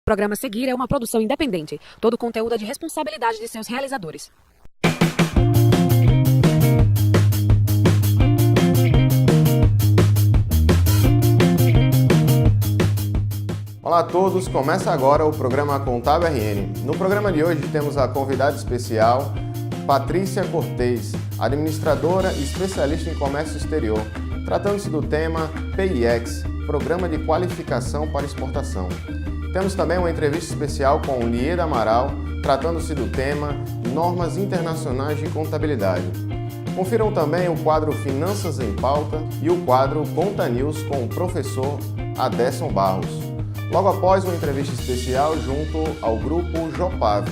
programa a seguir é uma produção independente. Todo conteúdo é de responsabilidade de seus realizadores. Olá a todos, começa agora o programa Contábil RN. No programa de hoje temos a convidada especial, Patrícia Cortez, administradora e especialista em comércio exterior, tratando-se do tema PIEX, Programa de Qualificação para Exportação. Temos também uma entrevista especial com Lieda Amaral, tratando-se do tema Normas Internacionais de Contabilidade. Confiram também o quadro Finanças em Pauta e o quadro Conta News com o professor Adesson Barros. Logo após uma entrevista especial junto ao grupo Jopave.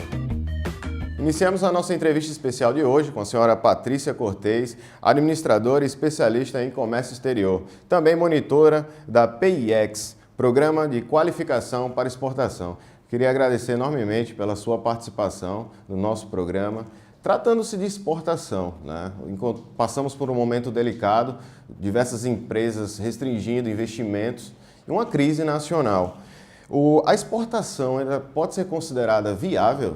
Iniciamos a nossa entrevista especial de hoje com a senhora Patrícia Cortez, administradora e especialista em comércio exterior, também monitora da PIEX, Programa de Qualificação para Exportação. Queria agradecer enormemente pela sua participação no nosso programa. Tratando-se de exportação, né? Enquanto passamos por um momento delicado, diversas empresas restringindo investimentos e uma crise nacional. A exportação ainda pode ser considerada viável?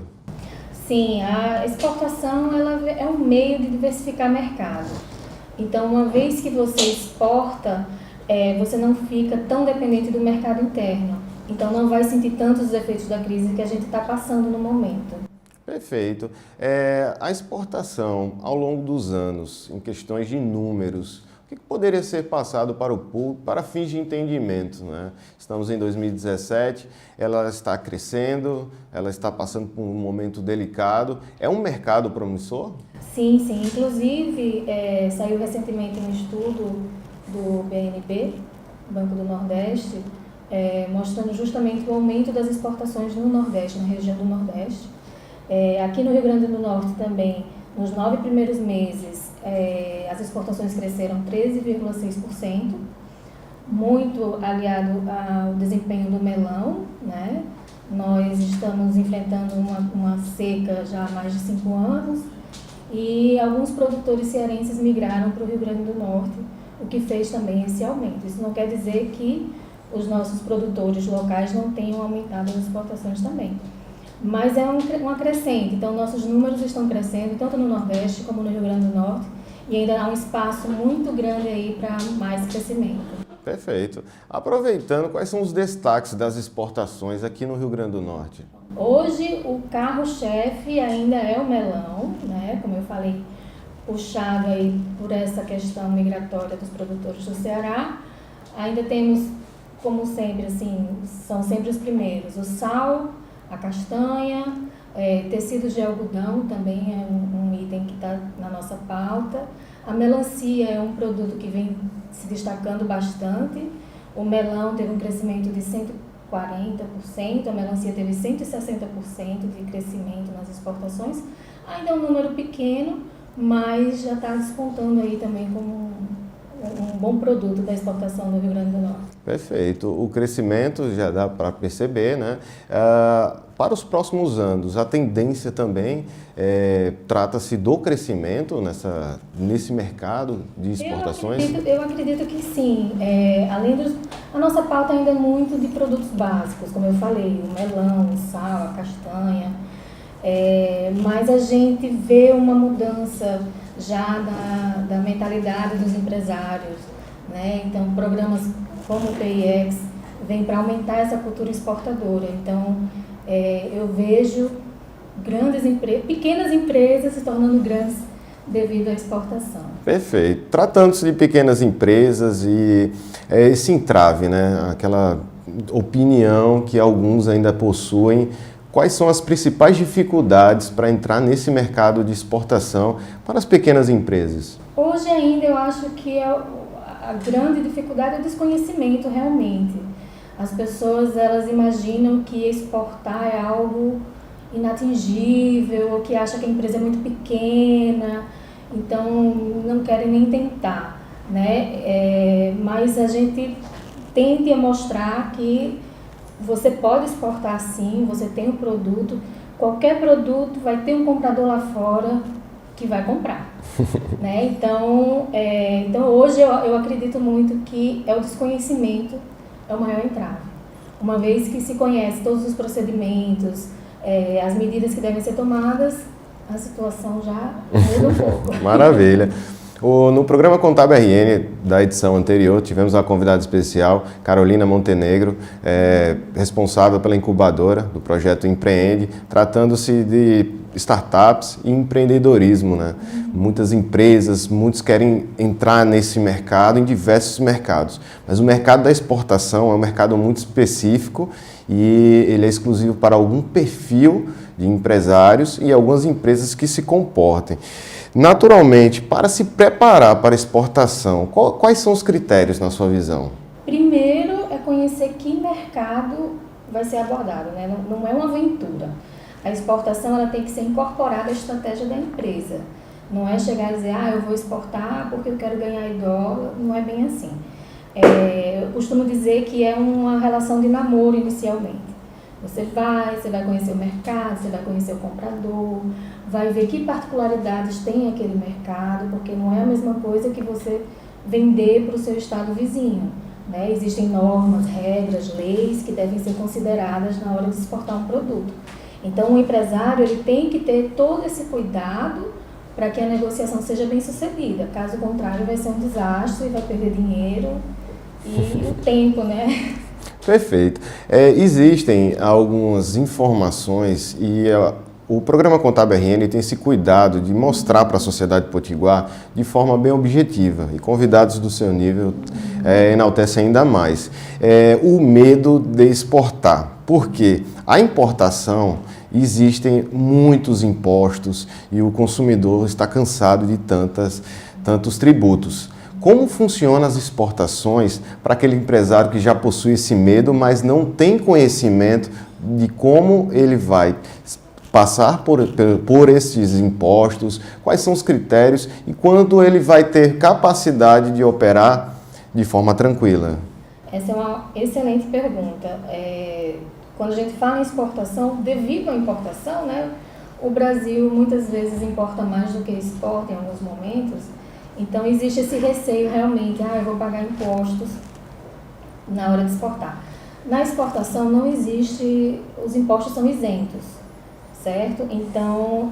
Sim, a exportação ela é um meio de diversificar mercado. Então, uma vez que você exporta, você não fica tão dependente do mercado interno. Então, não vai sentir tantos os efeitos da crise que a gente está passando no momento. Perfeito. A exportação, ao longo dos anos, em questões de números, o que poderia ser passado para o público para fins de entendimento, né? Estamos em 2017, ela está crescendo, ela está passando por um momento delicado. É um mercado promissor? Sim, sim. Inclusive, saiu recentemente um estudo do BNB, Banco do Nordeste, mostrando justamente o aumento das exportações no Nordeste, na região do Nordeste. Aqui no Rio Grande do Norte também, nos 9 primeiros meses, as exportações cresceram 13,6%, muito aliado ao desempenho do melão, né? Nós estamos enfrentando uma seca já há mais de 5 anos e alguns produtores cearenses migraram para o Rio Grande do Norte, o que fez também esse aumento. Isso não quer dizer que os nossos produtores locais não tenham aumentado as exportações também. Mas é uma crescente, então nossos números estão crescendo tanto no Nordeste como no Rio Grande do Norte e ainda há um espaço muito grande aí para mais crescimento. Perfeito. Aproveitando, quais são os destaques das exportações aqui no Rio Grande do Norte? Hoje o carro-chefe ainda é o melão, né? Como eu falei, puxado aí por essa questão migratória dos produtores do Ceará. Ainda temos, como sempre, assim, são sempre os primeiros, o sal, a castanha, tecidos de algodão também é um item que está na nossa pauta. A melancia é um produto que vem se destacando bastante. O melão teve um crescimento de 140%, a melancia teve 160% de crescimento nas exportações. Ainda é um número pequeno, mas já está despontando aí também como um bom produto da exportação do Rio Grande do Norte. Perfeito. O crescimento já dá para perceber, né? Para os próximos anos, a tendência também trata-se do crescimento nesse mercado de exportações? Eu acredito que sim. A nossa pauta ainda é muito de produtos básicos, como eu falei, o melão, o sal, a castanha. Mas a gente vê uma mudança já da mentalidade dos empresários, né? Então, programas como o PIEX vêm para aumentar essa cultura exportadora. Então, eu vejo pequenas empresas se tornando grandes devido à exportação. Perfeito. Tratando-se de pequenas empresas e esse entrave, né? Aquela opinião que alguns ainda possuem. Quais são as principais dificuldades para entrar nesse mercado de exportação para as pequenas empresas? Hoje ainda eu acho que a grande dificuldade é o desconhecimento realmente. As pessoas elas imaginam que exportar é algo inatingível, ou que acham que a empresa é muito pequena, então não querem nem tentar, né? Mas a gente tenta mostrar que você pode exportar sim, você tem um produto, qualquer produto vai ter um comprador lá fora que vai comprar, né? Então hoje eu acredito muito que o desconhecimento é o maior entrave. Uma vez que se conhece todos os procedimentos, as medidas que devem ser tomadas, a situação já muda um pouco. Maravilha. No programa Contábil RN da edição anterior, tivemos uma convidada especial, Carolina Montenegro, responsável pela incubadora do projeto Empreende, tratando-se de startups e empreendedorismo, né? Muitas empresas, muitos querem entrar nesse mercado, em diversos mercados, mas o mercado da exportação é um mercado muito específico e ele é exclusivo para algum perfil de empresários e algumas empresas que se comportem. Naturalmente, para se preparar para a exportação, quais são os critérios na sua visão? Primeiro é conhecer que mercado vai ser abordado, né? Não é uma aventura. A exportação ela tem que ser incorporada à estratégia da empresa. Não é chegar e dizer, eu vou exportar porque eu quero ganhar em dólar. Não é bem assim. Eu costumo dizer que é uma relação de namoro inicialmente. Você vai conhecer o mercado, você vai conhecer o comprador, vai ver que particularidades tem aquele mercado, porque não é a mesma coisa que você vender para o seu estado vizinho, né? Existem normas, regras, leis que devem ser consideradas na hora de exportar um produto. Então, o empresário ele tem que ter todo esse cuidado para que a negociação seja bem sucedida. Caso contrário, vai ser um desastre, vai perder dinheiro e o tempo, né? Perfeito. Existem algumas informações e o programa Contábil RN tem esse cuidado de mostrar para a sociedade potiguar de forma bem objetiva e convidados do seu nível enaltece ainda mais. O medo de exportar. Por quê? A importação existem muitos impostos e o consumidor está cansado de tantos tributos. Como funcionam as exportações para aquele empresário que já possui esse medo, mas não tem conhecimento de como ele vai passar por esses impostos, quais são os critérios e quando ele vai ter capacidade de operar de forma tranquila? Essa é uma excelente pergunta. Quando a gente fala em exportação, devido à importação, né, o Brasil muitas vezes importa mais do que exporta em alguns momentos. Então, existe esse receio realmente, eu vou pagar impostos na hora de exportar. Na exportação não existe, os impostos são isentos, certo? Então,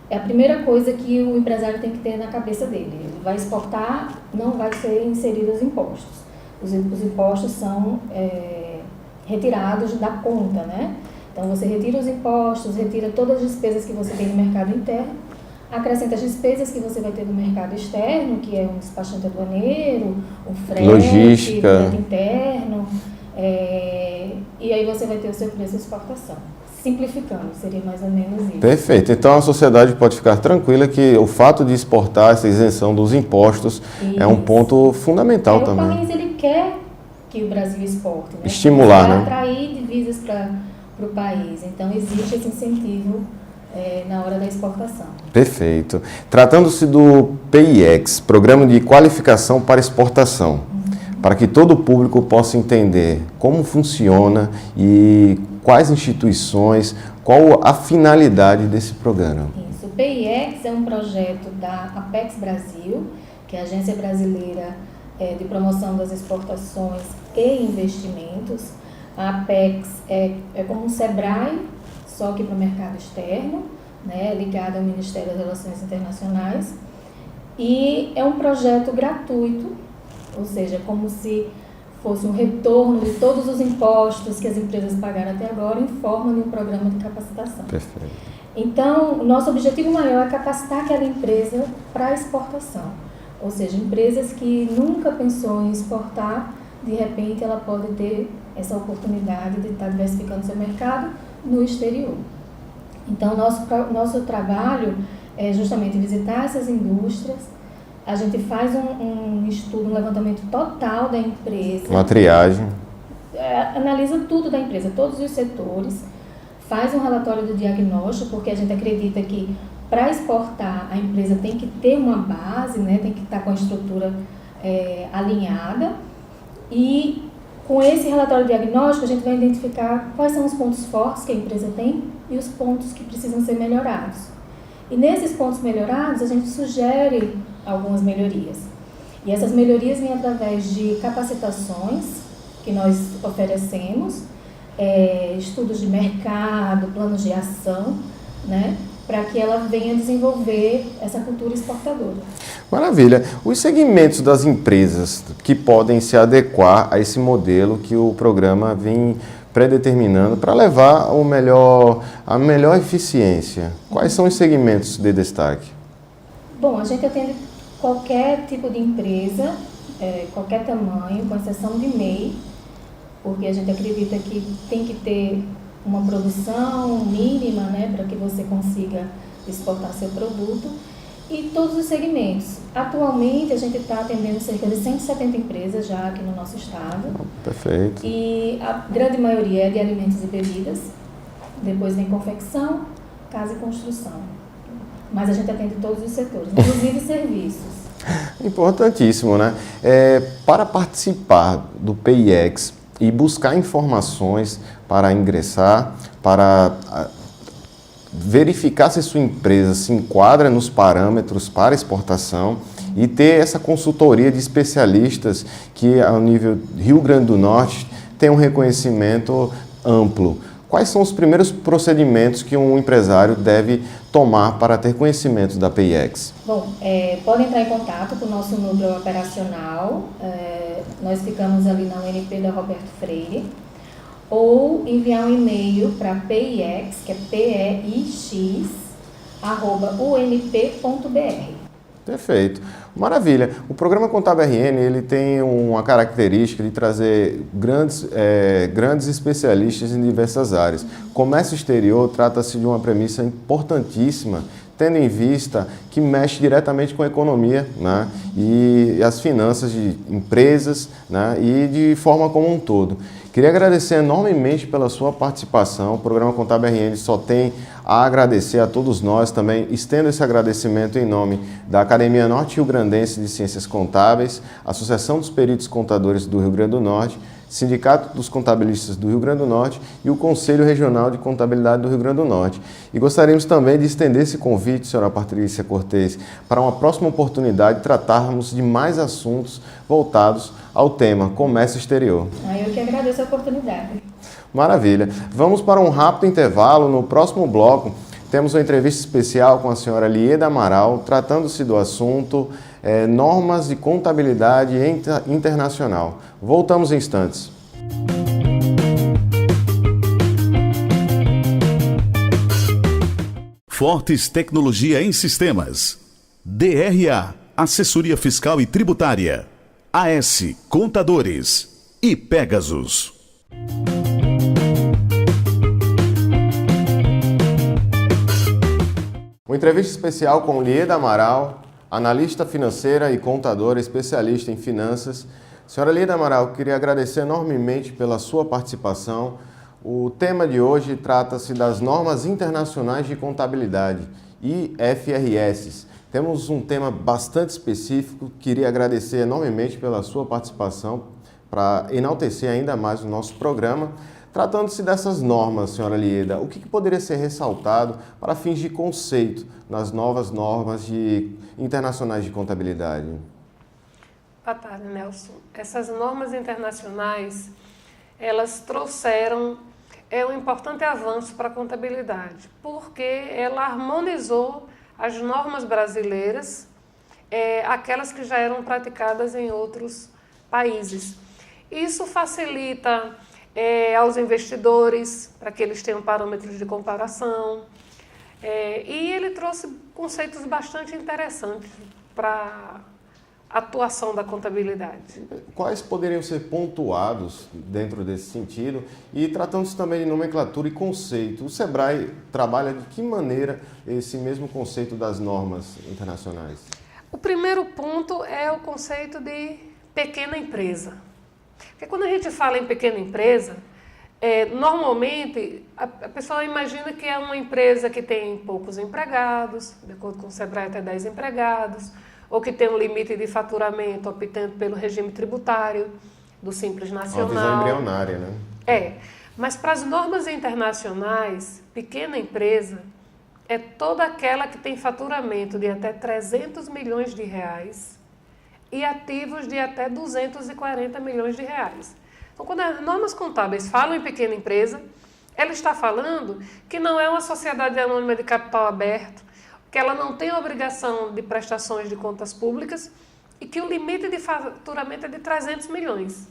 a primeira coisa que o empresário tem que ter na cabeça dele. Ele vai exportar, não vai ser inseridos os impostos. Os impostos são retirados da conta, né? Então, você retira os impostos, retira todas as despesas que você tem no mercado interno, acrescenta as despesas que você vai ter no mercado externo, que é um despachante aduaneiro, um frete, logística, frete interno, e aí você vai ter o seu preço de exportação. Simplificando, seria mais ou menos isso. Perfeito. Então a sociedade pode ficar tranquila que o fato de exportar, essa isenção dos impostos, é um ponto fundamental também. O país ele quer que o Brasil exporte, né? Estimular, né? Atrair divisas para o país. Então existe esse incentivo na hora da exportação. Perfeito. Tratando-se do PIEX, Programa de Qualificação para Exportação, para que todo o público possa entender como funciona e quais instituições, qual a finalidade desse programa. Isso. O PIEX é um projeto da Apex Brasil, que é a Agência Brasileira de Promoção das Exportações e Investimentos. A Apex é como um SEBRAE, só que para o mercado externo, né, ligado ao Ministério das Relações Internacionais. E é um projeto gratuito, ou seja, como se fosse um retorno de todos os impostos que as empresas pagaram até agora em forma de um programa de capacitação. Perfeito. Então, o nosso objetivo maior é capacitar aquela empresa para a exportação. Ou seja, empresas que nunca pensou em exportar, de repente ela pode ter essa oportunidade de estar diversificando seu mercado no exterior. Então, nosso trabalho é justamente visitar essas indústrias. A gente faz um estudo, um levantamento total da empresa. Uma triagem. Analisa tudo da empresa, todos os setores. Faz um relatório do diagnóstico, porque a gente acredita que para exportar a empresa tem que ter uma base, né, tem que estar com a estrutura alinhada. E com esse relatório diagnóstico a gente vai identificar quais são os pontos fortes que a empresa tem e os pontos que precisam ser melhorados. E nesses pontos melhorados a gente sugere algumas melhorias. E essas melhorias vêm através de capacitações que nós oferecemos, estudos de mercado, planos de ação, né, para que ela venha desenvolver essa cultura exportadora. Maravilha. Os segmentos das empresas que podem se adequar a esse modelo que o programa vem predeterminando para levar a melhor eficiência. Quais são os segmentos de destaque? Bom, a gente atende qualquer tipo de empresa, qualquer tamanho, com exceção de MEI, porque a gente acredita que tem que ter uma produção mínima, né, para que você consiga exportar seu produto, e todos os segmentos. Atualmente, a gente está atendendo cerca de 170 empresas já aqui no nosso estado. Perfeito. E a grande maioria é de alimentos e bebidas, depois vem confecção, casa e construção. Mas a gente atende todos os setores, inclusive serviços. Importantíssimo, né? Para participar do PIEX e buscar informações para ingressar, para verificar se sua empresa se enquadra nos parâmetros para exportação e ter essa consultoria de especialistas que, ao nível Rio Grande do Norte, tem um reconhecimento amplo. Quais são os primeiros procedimentos que um empresário deve tomar para ter conhecimento da PIEX? Bom, pode entrar em contato com o nosso núcleo operacional, nós ficamos ali na UNP da Roberto Freire, ou enviar um e-mail para PIEX, que é PEIX, @unp.br. Perfeito. Maravilha. O programa Contábil RN ele tem uma característica de trazer grandes especialistas em diversas áreas. Comércio exterior trata-se de uma premissa importantíssima, tendo em vista que mexe diretamente com a economia, né, e as finanças de empresas, né, e de forma como um todo. Queria agradecer enormemente pela sua participação. O programa Contábil RN só tem a agradecer a todos nós. Também estendo esse agradecimento em nome da Academia Norte Rio Grandense de Ciências Contábeis, Associação dos Peritos Contadores do Rio Grande do Norte, Sindicato dos Contabilistas do Rio Grande do Norte e o Conselho Regional de Contabilidade do Rio Grande do Norte. E gostaríamos também de estender esse convite, senhora Patrícia Cortez, para uma próxima oportunidade tratarmos de mais assuntos voltados ao tema comércio exterior. Eu que agradeço a oportunidade. Maravilha. Vamos para um rápido intervalo. No próximo bloco, temos uma entrevista especial com a senhora Lieda Amaral, tratando-se do assunto normas de contabilidade internacional. Voltamos em instantes. Fortes Tecnologia em Sistemas. DRA, Assessoria Fiscal e Tributária. AS, Contadores. E Pegasus. Uma entrevista especial com Lieda Amaral, analista financeira e contadora, especialista em finanças. Senhora Lieda Amaral, queria agradecer enormemente pela sua participação. O tema de hoje trata-se das normas internacionais de contabilidade, IFRS. Temos um tema bastante específico, queria agradecer enormemente pela sua participação para enaltecer ainda mais o nosso programa. Tratando-se dessas normas, senhora Lieda, o que poderia ser ressaltado para fins de conceito nas novas normas internacionais de contabilidade? Boa tarde, Nelson. Essas normas internacionais, elas trouxeram um importante avanço para a contabilidade, porque ela harmonizou as normas brasileiras, aquelas que já eram praticadas em outros países. Isso facilita aos investidores, para que eles tenham parâmetros de comparação. E ele trouxe conceitos bastante interessantes para a atuação da contabilidade. Quais poderiam ser pontuados dentro desse sentido? E tratando-se também de nomenclatura e conceito, o SEBRAE trabalha de que maneira esse mesmo conceito das normas internacionais? O primeiro ponto é o conceito de pequena empresa. Porque quando a gente fala em pequena empresa, normalmente a pessoa imagina que é uma empresa que tem poucos empregados, de acordo com o SEBRAE até 10 empregados, ou que tem um limite de faturamento optando pelo regime tributário do Simples Nacional. Uma visão embrionária, né? Mas para as normas internacionais, pequena empresa é toda aquela que tem faturamento de até 300 milhões de reais e ativos de até 240 milhões de reais. Então, quando as normas contábeis falam em pequena empresa, ela está falando que não é uma sociedade anônima de capital aberto, que ela não tem obrigação de prestações de contas públicas e que o limite de faturamento é de 300 milhões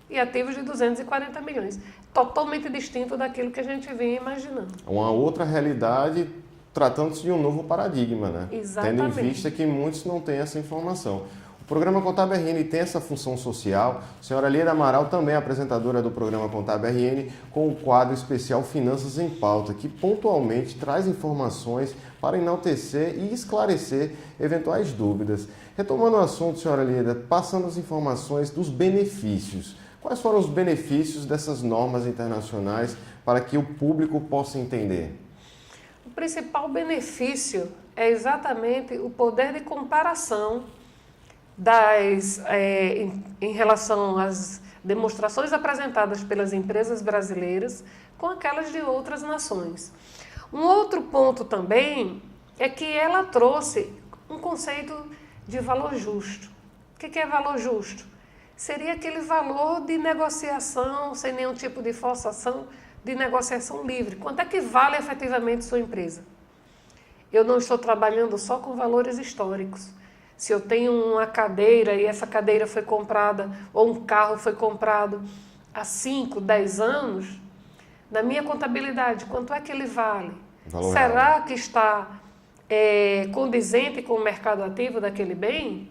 e ativos de 240 milhões. Totalmente distinto daquilo que a gente vinha imaginando. Uma outra realidade, tratando-se de um novo paradigma, né? Exatamente. Tendo em vista que muitos não têm essa informação. O programa Contábil RN tem essa função social. A senhora Lia Amaral, também é apresentadora do programa Contábil RN, com o quadro especial Finanças em Pauta, que pontualmente traz informações para enaltecer e esclarecer eventuais dúvidas. Retomando o assunto, senhora Lida, passando as informações dos benefícios. Quais foram os benefícios dessas normas internacionais para que o público possa entender? O principal benefício é exatamente o poder de comparação em relação às demonstrações apresentadas pelas empresas brasileiras com aquelas de outras nações. Um outro ponto também é que ela trouxe um conceito de valor justo. O que é valor justo? Seria aquele valor de negociação, sem nenhum tipo de forçação, de negociação livre. Quanto é que vale efetivamente sua empresa? Eu não estou trabalhando só com valores históricos. Se eu tenho uma cadeira e essa cadeira foi comprada, ou um carro foi comprado há 5, 10 anos, na minha contabilidade, quanto é que ele vale? Valor Será real. que está condizente com o mercado ativo daquele bem?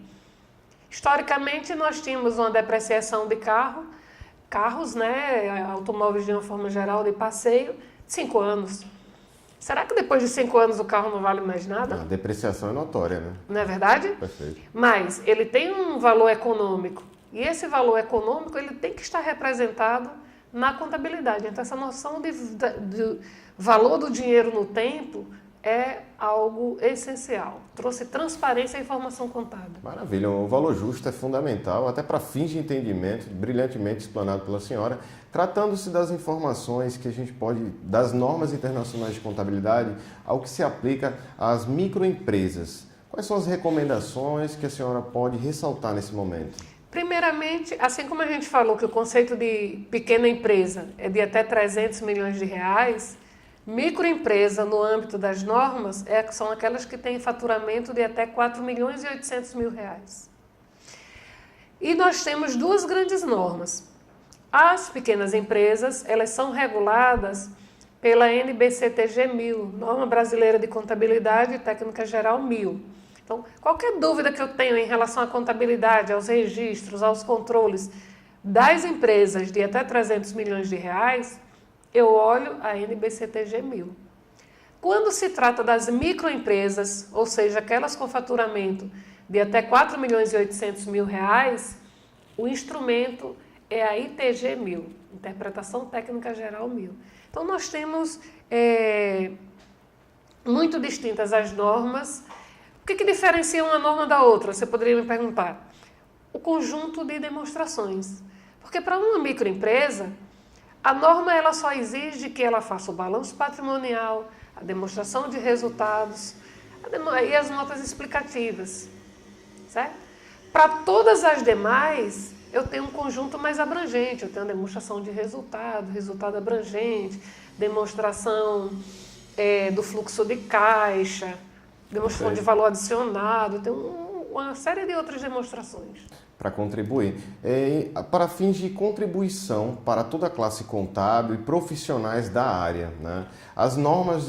Historicamente, nós tínhamos uma depreciação de carros, né, automóveis de uma forma geral de passeio, de 5 anos. Será que depois de 5 anos o carro não vale mais nada? A depreciação é notória, né? Não é verdade? Perfeito. Mas ele tem um valor econômico e esse valor econômico ele tem que estar representado na contabilidade. Então, essa noção de valor do dinheiro no tempo é algo essencial. Trouxe transparência à informação contábil. Maravilha. O valor justo é fundamental, até para fins de entendimento, brilhantemente explanado pela senhora. Tratando-se das informações que a gente pode, das normas internacionais de contabilidade, ao que se aplica às microempresas. Quais são as recomendações que a senhora pode ressaltar nesse momento? Primeiramente, assim como a gente falou que o conceito de pequena empresa é de até 300 milhões de reais, microempresa, no âmbito das normas, são aquelas que têm faturamento de até 4 milhões e 800 mil reais. E nós temos duas grandes normas. As pequenas empresas, elas são reguladas pela NBCTG 1000, Norma Brasileira de Contabilidade e Técnica Geral 1000. Então, qualquer dúvida que eu tenho em relação à contabilidade, aos registros, aos controles das empresas de até 300 milhões de reais, eu olho a NBCTG 1000. Quando se trata das microempresas, ou seja, aquelas com faturamento de até 4 milhões e 800 mil reais, o instrumento é a ITG 1000, Interpretação Técnica Geral 1000. Então, nós temos muito distintas as normas. O que diferencia uma norma da outra? Você poderia me perguntar. O conjunto de demonstrações. Porque para uma microempresa, a norma ela só exige que ela faça o balanço patrimonial, a demonstração de resultados e as notas explicativas. Certo? Para todas as demais, eu tenho um conjunto mais abrangente. Eu tenho a demonstração de resultado abrangente, demonstração do fluxo de caixa, demonstração de valor adicionado, tem uma série de outras demonstrações. Para contribuir. Para fins de contribuição para toda a classe contábil e profissionais da área, né? As normas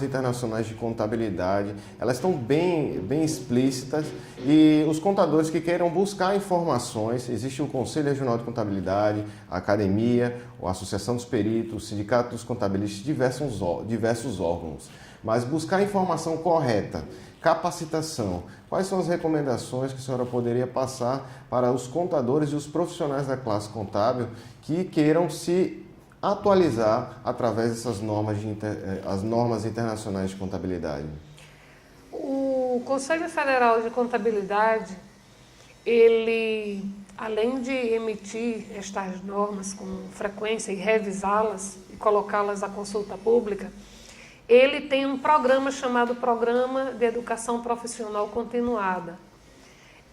internacionais de contabilidade, elas estão bem explícitas e os contadores que queiram buscar informações, existe o Conselho Regional de Contabilidade, a Academia, a Associação dos Peritos, o Sindicato dos Contabilistas, diversos órgãos. Mas buscar a informação correta, capacitação. Quais são as recomendações que a senhora poderia passar para os contadores e os profissionais da classe contábil que queiram se atualizar através dessas as normas internacionais de contabilidade? O Conselho Federal de Contabilidade, ele, além de emitir estas normas com frequência e revisá-las e colocá-las à consulta pública, ele tem um programa chamado Programa de Educação Profissional Continuada.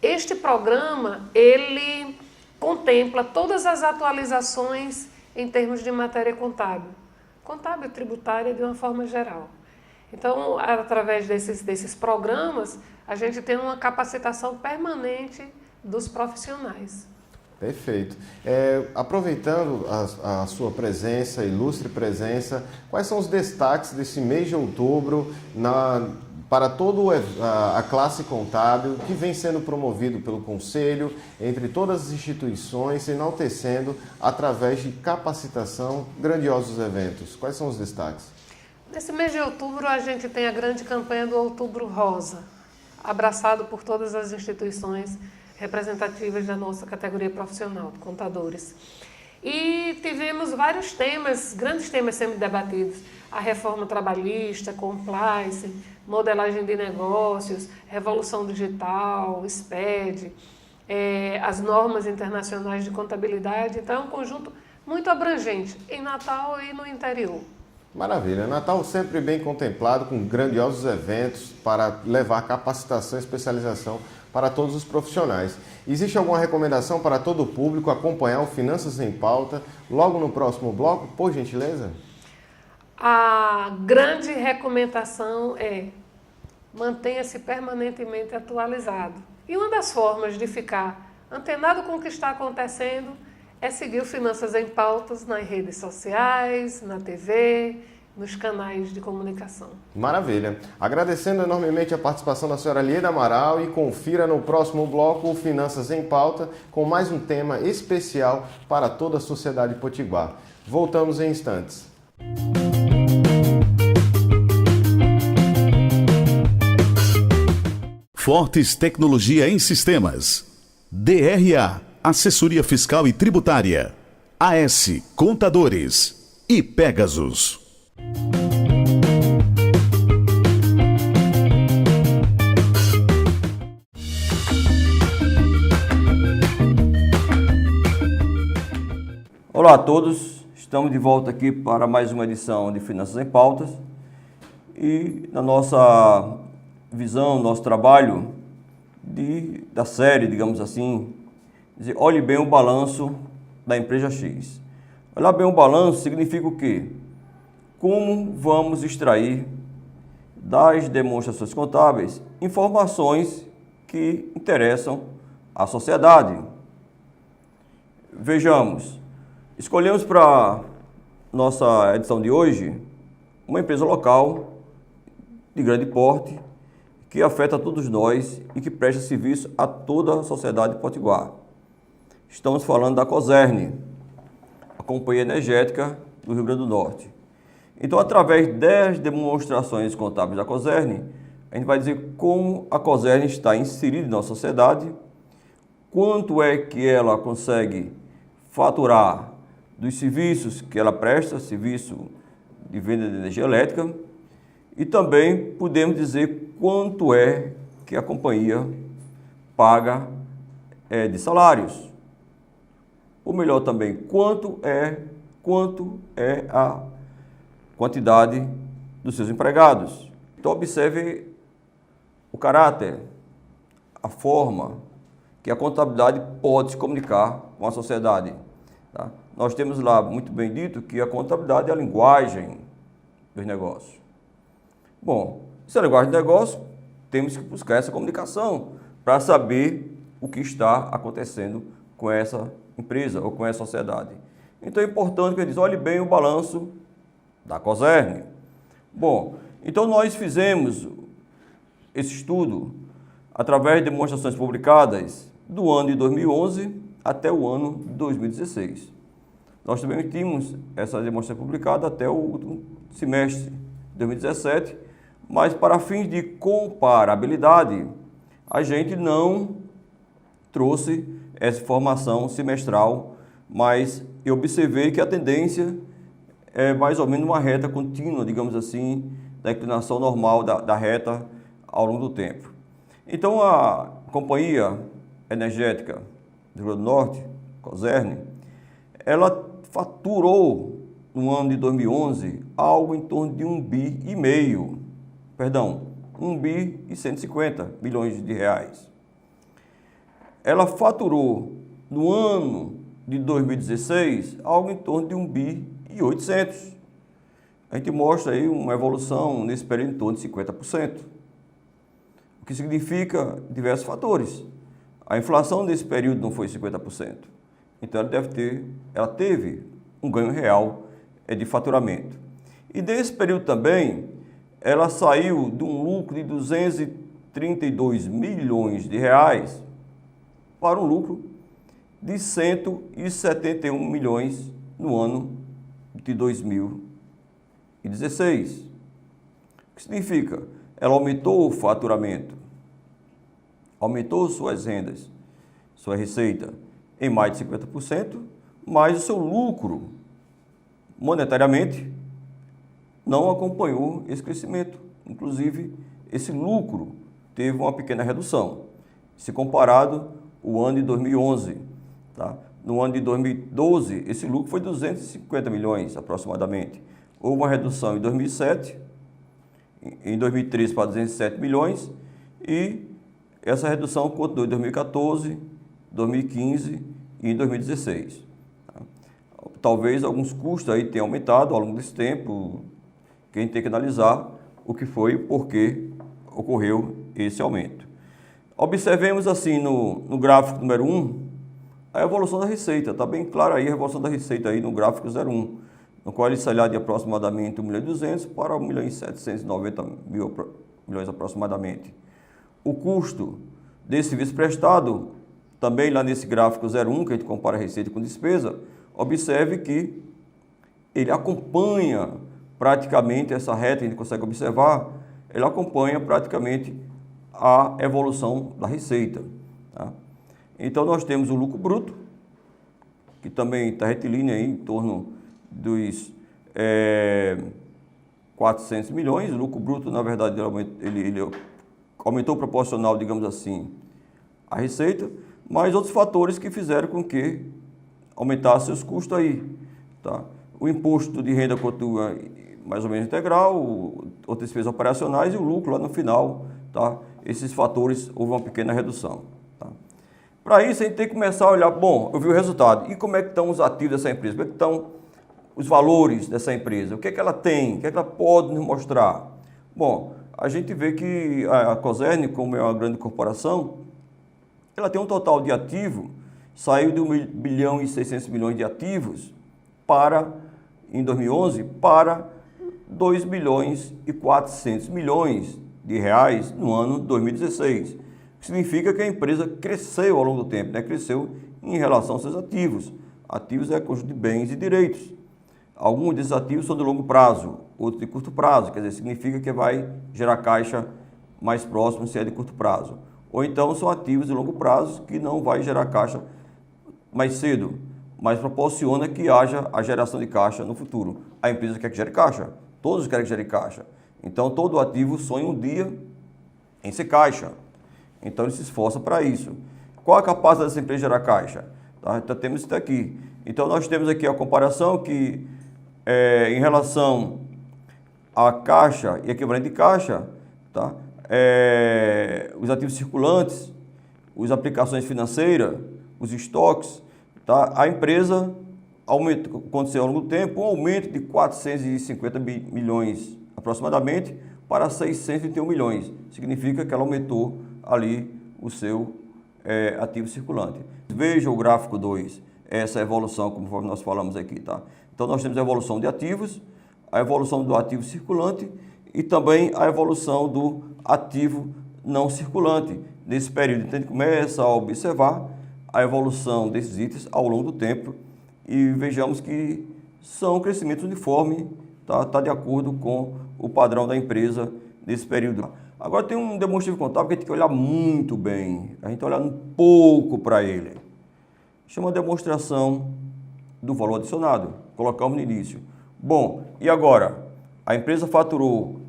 Este programa, ele contempla todas as atualizações em termos de matéria contábil e tributária de uma forma geral. Então, através desses programas, a gente tem uma capacitação permanente dos profissionais. Perfeito. Aproveitando a sua presença, ilustre presença, quais são os destaques desse mês de outubro para toda a classe contábil que vem sendo promovido pelo Conselho, entre todas as instituições, enaltecendo, através de capacitação, grandiosos eventos? Quais são os destaques? Nesse mês de outubro, a gente tem a grande campanha do Outubro Rosa, abraçado por todas as instituições representativas da nossa categoria profissional, de contadores. E tivemos vários temas, grandes temas sendo debatidos: a reforma trabalhista, compliance, modelagem de negócios, revolução digital, SPED, as normas internacionais de contabilidade. Então, é um conjunto muito abrangente em Natal e no interior. Maravilha. Natal sempre bem contemplado, com grandiosos eventos para levar capacitação e especialização para todos os profissionais. Existe alguma recomendação para todo o público acompanhar o Finanças em Pauta logo no próximo bloco, por gentileza? A grande recomendação é: mantenha-se permanentemente atualizado. E uma das formas de ficar antenado com o que está acontecendo é seguir o Finanças em Pautas nas redes sociais, na TV, nos canais de comunicação. Maravilha. Agradecendo enormemente a participação da senhora Lieda Amaral, e confira no próximo bloco o Finanças em Pauta com mais um tema especial para toda a sociedade potiguar. Voltamos em instantes. Fortes Tecnologia em Sistemas. DRA, Assessoria Fiscal e Tributária. AS, Contadores. E Pegasus. Olá a todos, estamos de volta aqui para mais uma edição de Finanças em Pautas, e na nossa visão, nosso trabalho da série, digamos assim, dizer, olhe bem o balanço da empresa X. Olhar bem o balanço significa o quê? Como vamos extrair das demonstrações contábeis informações que interessam à sociedade. Vejamos, escolhemos para nossa edição de hoje uma empresa local de grande porte que afeta a todos nós e que presta serviço a toda a sociedade potiguar. Estamos falando da Cosern, a Companhia Energética do Rio Grande do Norte. Então, através das demonstrações contábeis da Cosern, a gente vai dizer como a Cosern está inserida na sociedade, quanto é que ela consegue faturar dos serviços que ela presta, serviço de venda de energia elétrica, e também podemos dizer quanto é que a companhia paga de salários. Ou melhor também, quanto é a quantidade dos seus empregados. Então observe o caráter, a forma que a contabilidade pode se comunicar com a sociedade. Tá? Nós temos lá muito bem dito que a contabilidade é a linguagem dos negócios. Bom, se é a linguagem do negócio, temos que buscar essa comunicação para saber o que está acontecendo com essa empresa ou com essa sociedade. Então é importante que ele diz, olhe bem o balanço da Cosern. Bom, então nós fizemos esse estudo através de demonstrações publicadas do ano de 2011 até o ano de 2016. Nós também tínhamos essa demonstração publicada até o último semestre de 2017, mas para fins de comparabilidade, a gente não trouxe essa informação semestral, mas eu observei que a tendência é mais ou menos uma reta contínua, digamos assim, da inclinação normal da reta ao longo do tempo. Então, a Companhia Energética do Rio Grande do Norte, Cosern, ela faturou no ano de 2011 algo em torno de 1,5 bi e 150 milhões de reais. Ela faturou no ano de 2016, algo em torno de 1,8 bi. A gente mostra aí uma evolução nesse período em torno de 50%. O que significa diversos fatores. A inflação nesse período não foi 50%. Então ela teve um ganho real de faturamento. E nesse período também, ela saiu de um lucro de 232 milhões de reais para um lucro de 171 milhões no ano de 2016. O que significa? Ela aumentou o faturamento, aumentou suas rendas, sua receita em mais de 50%, mas o seu lucro, monetariamente, não acompanhou esse crescimento. Inclusive, esse lucro teve uma pequena redução, se comparado o ano de 2011. Tá? No ano de 2012, esse lucro foi 250 milhões aproximadamente. Houve uma redução em 2007, em 2013 para 207 milhões, e essa redução continuou em 2014, 2015 e em 2016. Tá? Talvez alguns custos aí tenham aumentado ao longo desse tempo, que a gente tem que analisar o que foi e por que ocorreu esse aumento. Observemos assim no gráfico número 1, a evolução da receita. Está bem clara aí a evolução da receita aí no gráfico 01, no qual ele saiu de aproximadamente 1.200.000 para 1.790.000 aproximadamente. O custo desse serviço prestado, também lá nesse gráfico 01, que a gente compara a receita com despesa, observe que ele acompanha praticamente essa reta, a gente consegue observar, ele acompanha praticamente a evolução da receita. Tá? Então, nós temos o lucro bruto, que também está retilíneo aí em torno dos 400 milhões. O lucro bruto, na verdade, ele aumentou proporcional, digamos assim, à receita, mas outros fatores que fizeram com que aumentasse os custos aí. Tá? O imposto de renda continua mais ou menos integral, outras despesas operacionais e o lucro lá no final. Tá? Esses fatores, houve uma pequena redução. Tá? Para isso, a gente tem que começar a olhar, bom, eu vi o resultado, e como é que estão os ativos dessa empresa? Como é que estão os valores dessa empresa? O que é que ela tem? O que é que ela pode nos mostrar? Bom, a gente vê que a Cosern, como é uma grande corporação, ela tem um total de ativo, saiu de 1 bilhão e 600 milhões de ativos em 2011, para 2 bilhões e 400 milhões de reais no ano 2016. O que significa que a empresa cresceu ao longo do tempo, né? Cresceu em relação aos seus ativos. Ativos é conjunto de bens e direitos. Alguns desses ativos são de longo prazo, outros de curto prazo, quer dizer, significa que vai gerar caixa mais próximo se é de curto prazo. Ou então são ativos de longo prazo que não vai gerar caixa mais cedo, mas proporciona que haja a geração de caixa no futuro. A empresa quer que gere caixa, todos querem que gere caixa. Então, todo ativo sonha um dia em ser caixa. Então, ele se esforça para isso. Qual a capacidade dessa empresa de gerar caixa? Tá? Então, temos isso aqui. Então, nós temos aqui a comparação que, em relação à caixa e equivalente de caixa, tá? Os ativos circulantes, as aplicações financeiras, os estoques, tá? A empresa aconteceu ao longo do tempo um aumento de 450 milhões aproximadamente para 631 milhões. Significa que ela aumentou ali o seu ativo circulante. Veja o gráfico 2, essa evolução, como nós falamos aqui. Tá? Então, nós temos a evolução de ativos, a evolução do ativo circulante e também a evolução do ativo não circulante. Nesse período, então, a gente começa a observar a evolução desses itens ao longo do tempo e vejamos que são crescimentos uniformes, tá de acordo com o padrão da empresa nesse período. Agora tem um demonstrativo contábil que a gente tem que olhar muito bem, a gente olhar um pouco para ele. Chama demonstração do valor adicionado, colocamos no início. Bom, e agora? A empresa faturou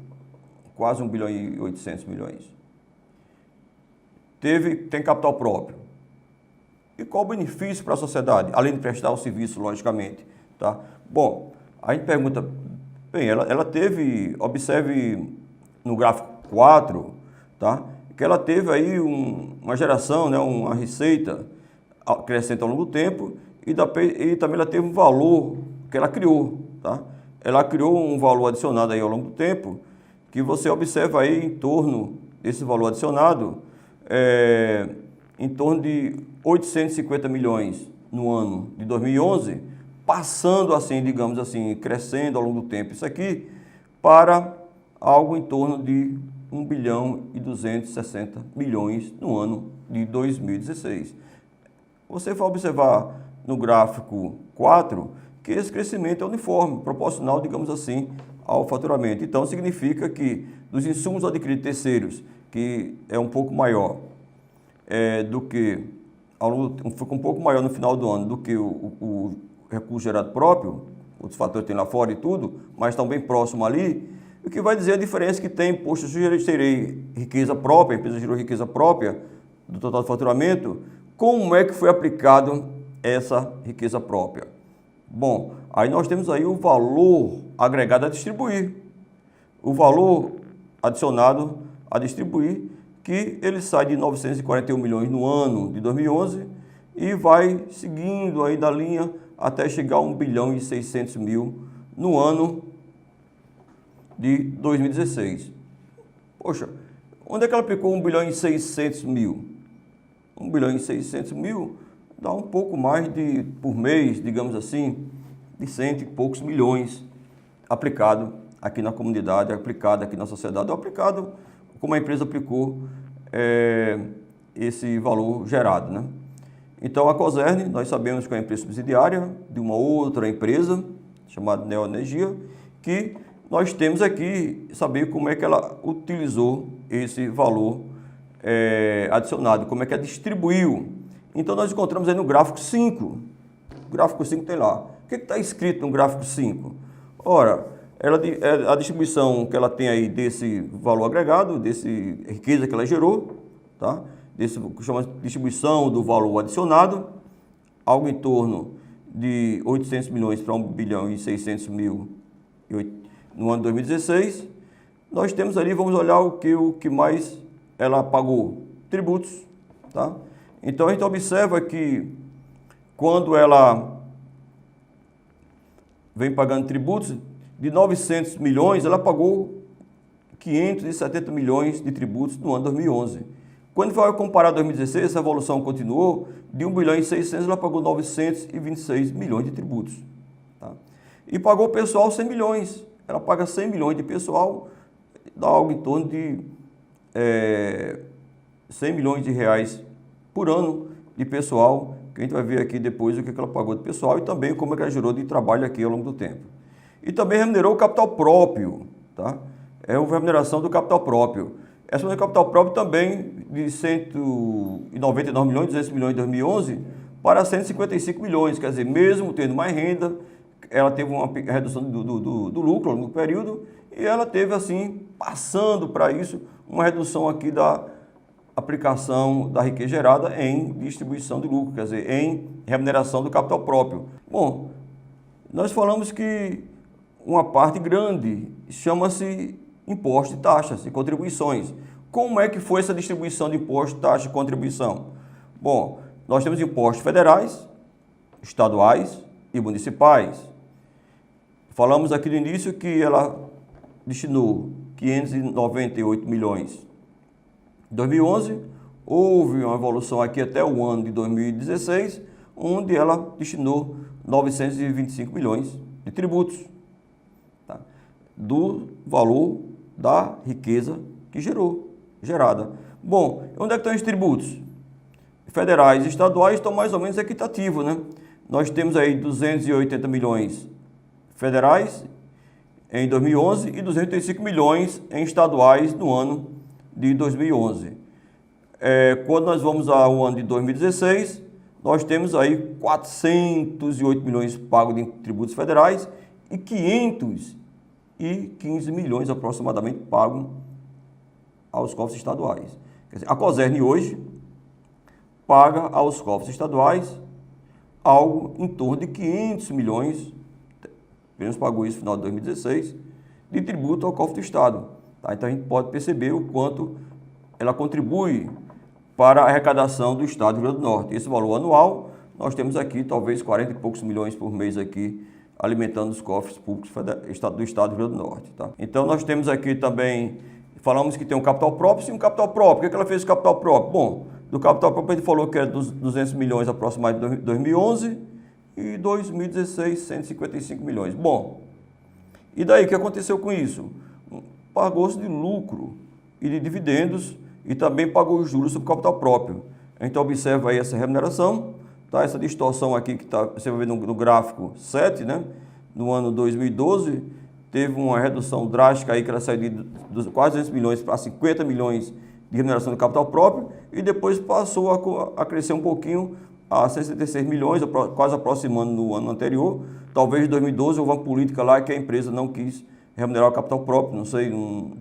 quase 1 bilhão e 800 milhões. Tem capital próprio. E qual o benefício para a sociedade? Além de prestar o serviço, logicamente. Tá? Bom, a gente pergunta, bem, ela teve, observe no gráfico 4, tá? Que ela teve aí uma geração, né, uma receita crescente ao longo do tempo e também ela teve um valor que ela criou, tá? Ela criou um valor adicionado aí ao longo do tempo, que você observa aí em torno desse valor adicionado, em torno de 850 milhões no ano de 2011, passando assim, digamos assim, crescendo ao longo do tempo isso aqui, para algo em torno de 1 bilhão e 260 milhões no ano de 2016. Você vai observar no gráfico 4 que esse crescimento é uniforme, proporcional, digamos assim, ao faturamento. Então, significa que dos insumos adquiridos terceiros, que é um pouco maior do que, um pouco maior no final do ano do que o recurso gerado próprio, outros fatores tem lá fora e tudo, mas estão bem próximo ali, o que vai dizer a diferença que tem, poxa, se eu gerei riqueza própria, a empresa gerou riqueza própria do total do faturamento, como é que foi aplicado essa riqueza própria? Bom, aí nós temos aí o valor agregado a distribuir, o valor adicionado a distribuir, que ele sai de 941 milhões no ano de 2011 e vai seguindo aí da linha até chegar a 1 bilhão e 600 mil no ano de 2016. Poxa, onde é que ela aplicou 1 bilhão e 600 mil? 1 bilhão e 600 mil dá um pouco mais de, por mês, digamos assim, de 100 e poucos milhões aplicado aqui na comunidade, aplicado aqui na sociedade, ou aplicado como a empresa aplicou esse valor gerado, né? Então, a Cosern, nós sabemos que é uma empresa subsidiária de uma outra empresa, chamada Neoenergia, que nós temos aqui saber como é que ela utilizou esse valor adicionado, como é que ela distribuiu. Então, nós encontramos aí no gráfico 5. O gráfico 5 tem lá. O que está escrito no gráfico 5? Ora, a distribuição que ela tem aí desse valor agregado, desse riqueza que ela gerou, tá? Desse que chama de distribuição do valor adicionado, algo em torno de 800 milhões para 1 bilhão e 600 mil no ano de 2016. Nós temos ali, vamos olhar o que mais ela pagou, tributos, tá? Então a gente observa que quando ela vem pagando tributos, de 900 milhões, ela pagou 570 milhões de tributos no ano de 2011. Quando vai comparar 2016, essa evolução continuou, de 1 bilhão e 600, ela pagou 926 milhões de tributos. Tá? E pagou pessoal 100 milhões. Ela paga 100 milhões de pessoal, dá algo em torno de 100 milhões de reais por ano de pessoal, que a gente vai ver aqui depois o que ela pagou de pessoal e também como é que ela gerou de trabalho aqui ao longo do tempo. E também remunerou o capital próprio, tá? É a remuneração do capital próprio. Essa do capital próprio também de 199 milhões, 200 milhões em 2011 para 155 milhões, quer dizer, mesmo tendo mais renda, ela teve uma redução do lucro no período e ela teve assim, passando para isso, uma redução aqui da aplicação da riqueza gerada em distribuição de lucro, quer dizer, em remuneração do capital próprio. Bom, nós falamos que uma parte grande chama-se impostos e taxas e contribuições. Como é que foi essa distribuição de impostos, taxas e contribuição? Bom, nós temos impostos federais, estaduais e municipais. Falamos aqui no início que ela destinou 598 milhões em 2011, houve uma evolução aqui até o ano de 2016, onde ela destinou 925 milhões de tributos, tá? Do valor da riqueza que gerada. Bom, onde é que estão os tributos? Federais e estaduais estão mais ou menos equitativos, né? Nós temos aí 280 milhões federais em 2011 e 285 milhões em estaduais no ano de 2011. Quando nós vamos ao ano de 2016, nós temos aí 408 milhões pagos de tributos federais e 515 milhões aproximadamente pagos aos cofres estaduais. Quer dizer, a Cosern hoje paga aos cofres estaduais algo em torno de 500 milhões, menos pagou isso no final de 2016, de tributo ao cofre do Estado. Tá? Então a gente pode perceber o quanto ela contribui para a arrecadação do Estado do Rio Grande do Norte. Esse valor anual, nós temos aqui talvez 40 e poucos milhões por mês aqui, alimentando os cofres públicos do Estado do Rio Grande do Norte. Tá? Então nós temos aqui também, falamos que tem um capital próprio, sim, um capital próprio. O que ela fez com o capital próprio? Bom, do capital próprio a gente falou que era dos 200 milhões aproximadamente em 2011 e 2016, 155 milhões. Bom, e daí o que aconteceu com isso? Pagou-se de lucro e de dividendos e também pagou os juros sobre o capital próprio. Então observa aí essa remuneração, tá? Essa distorção aqui que você vai ver no gráfico 7, né? No ano 2012, teve uma redução drástica aí que ela saiu de quase 200 milhões para 50 milhões de remuneração do capital próprio e depois passou a crescer um pouquinho a 166 milhões, quase aproximando no ano anterior. Talvez em 2012 houve uma política lá que a empresa não quis remunerar o capital próprio, não sei,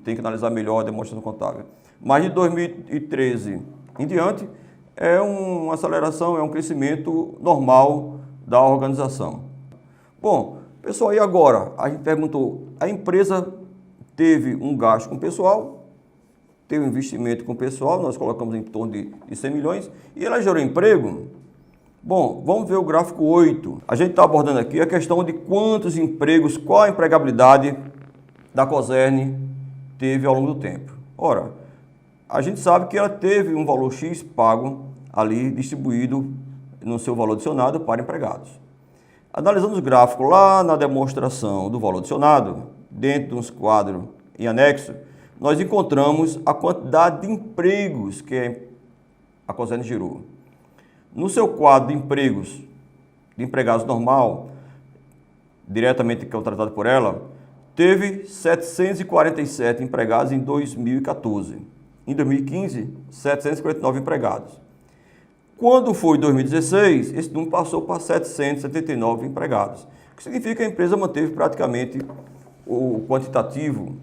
tem que analisar melhor a demonstração contábil. Mas de 2013 em diante, é uma aceleração, é um crescimento normal da organização. Bom, pessoal, e agora? A gente perguntou, a empresa teve um gasto com pessoal, teve um investimento com pessoal, nós colocamos em torno de 100 milhões, e ela gerou emprego? Bom, vamos ver o gráfico 8. A gente está abordando aqui a questão de quantos empregos, qual a empregabilidade da Cosern teve ao longo do tempo. Ora, a gente sabe que ela teve um valor X pago ali, distribuído no seu valor adicionado para empregados. Analisando os gráficos lá na demonstração do valor adicionado, dentro de uns quadros em anexo, nós encontramos a quantidade de empregos que a Cosern gerou. No seu quadro de empregos, de empregados normal, diretamente contratado por ela, teve 747 empregados em 2014. Em 2015, 749 empregados. Quando foi 2016, esse número passou para 779 empregados. O que significa que a empresa manteve praticamente o quantitativo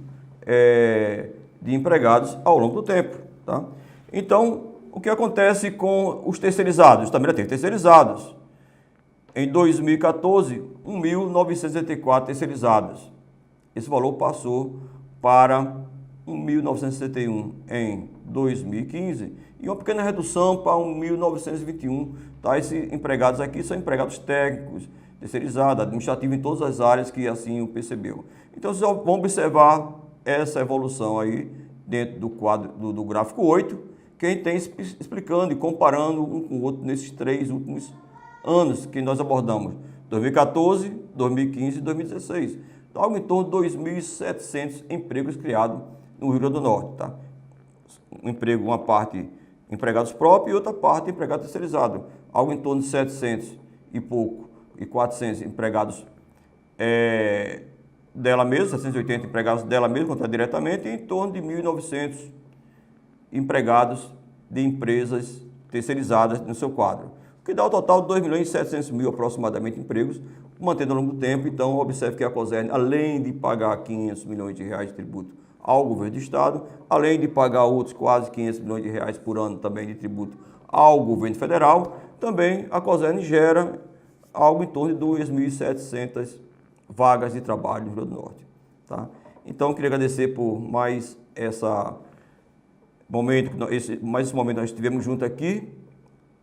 de empregados ao longo do tempo. Tá? Então, o que acontece com os terceirizados? Também já teve terceirizados. Em 2014, 1.964 terceirizados. Esse valor passou para 1.961 em 2015 e uma pequena redução para 1.921. Tá? Esses empregados aqui são empregados técnicos, terceirizados, administrativos em todas as áreas que assim o percebeu. Então, vocês vão observar essa evolução aí dentro do quadro do gráfico 8, que a gente tem explicando e comparando um com o outro nesses 3 últimos anos que nós abordamos, 2014, 2015 e 2016. Então, algo em torno de 2.700 empregos criados no Rio Grande do Norte. Tá? Um emprego, uma parte empregados próprios e outra parte empregados terceirizados. Algo em torno de 700 e pouco e 400 empregados dela mesma, 780 empregados dela mesma, contratados diretamente, e em torno de 1.900 empregados de empresas terceirizadas no seu quadro, o que dá o total de 2.700.000 aproximadamente empregos, mantendo ao longo do tempo. Então, observe que a Cosern, além de pagar 500 milhões de reais de tributo ao governo do Estado, além de pagar outros quase 500 milhões de reais por ano também de tributo ao governo federal, também a Cosern gera algo em torno de 2.700 vagas de trabalho no Rio Grande do Norte. Tá? Então, queria agradecer por mais esse momento que nós estivemos juntos aqui,